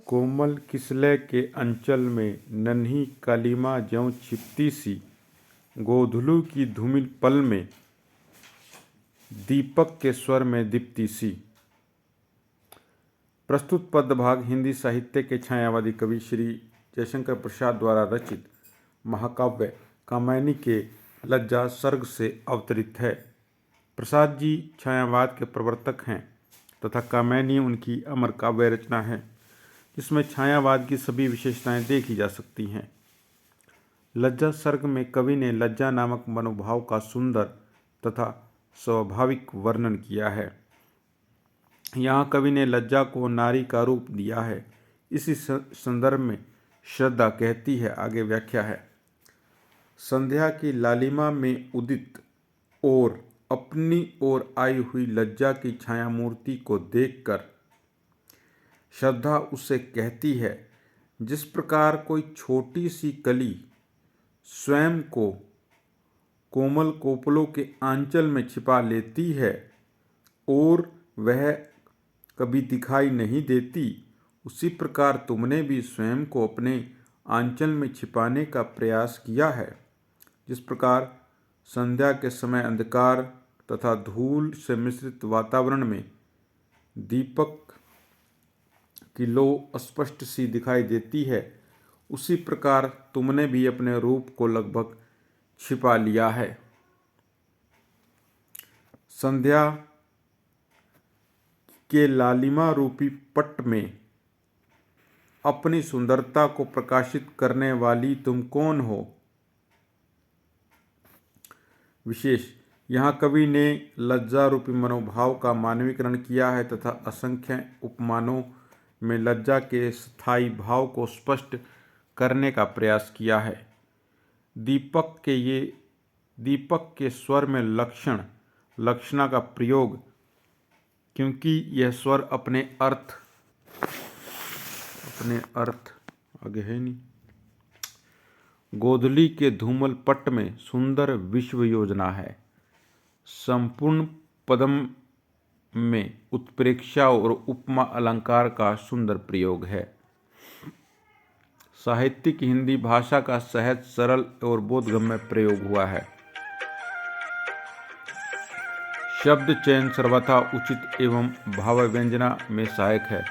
कोमल किसलय के अंचल में नन्ही कालीमा ज्यों छिपती सी, गोधूली की धूमिल पल में दीपक के स्वर में दीप्ति सी। प्रस्तुत पदभाग हिंदी साहित्य के छायावादी कवि श्री जयशंकर प्रसाद द्वारा रचित महाकाव्य कामैनी के लज्जा सर्ग से अवतरित है। प्रसाद जी छायावाद के प्रवर्तक हैं तथा कामैनी उनकी अमर काव्य रचना है जिसमें छायावाद की सभी विशेषताएं देखी जा सकती हैं। लज्जा सर्ग में कवि ने लज्जा नामक मनोभाव का सुंदर तथा स्वाभाविक वर्णन किया है। यहाँ कवि ने लज्जा को नारी का रूप दिया है। इसी संदर्भ में श्रद्धा कहती है, आगे व्याख्या है। संध्या की लालिमा में उदित और अपनी ओर आई हुई लज्जा की छाया मूर्ति को देखकर श्रद्धा उससे कहती है, जिस प्रकार कोई छोटी सी कली स्वयं को कोमल कोपलों के आंचल में छिपा लेती है और वह कभी दिखाई नहीं देती, उसी प्रकार तुमने भी स्वयं को अपने आंचल में छिपाने का प्रयास किया है। जिस प्रकार संध्या के समय अंधकार तथा धूल से मिश्रित वातावरण में दीपक की लौ स्पष्ट सी दिखाई देती है, उसी प्रकार तुमने भी अपने रूप को लगभग छिपा लिया है। संध्या के लालिमा रूपी पट में अपनी सुंदरता को प्रकाशित करने वाली तुम कौन हो? विशेष यहाँ कवि ने लज्जा रूपी मनोभाव का मानवीकरण किया है तथा असंख्य उपमानों में लज्जा के स्थायी भाव को स्पष्ट करने का प्रयास किया है। दीपक के स्वर में लक्षणा का प्रयोग, क्योंकि यह स्वर अपने अर्थ आगे है नहीं। गोधूली के धूमल पट में सुंदर विश्व योजना है। संपूर्ण पदम में उत्प्रेक्षा और उपमा अलंकार का सुंदर प्रयोग है। साहित्यिक हिंदी भाषा का सहज, सरल और बोधगम्य प्रयोग हुआ है। शब्द चयन सर्वथा उचित एवं भावव्यंजना में सहायक है।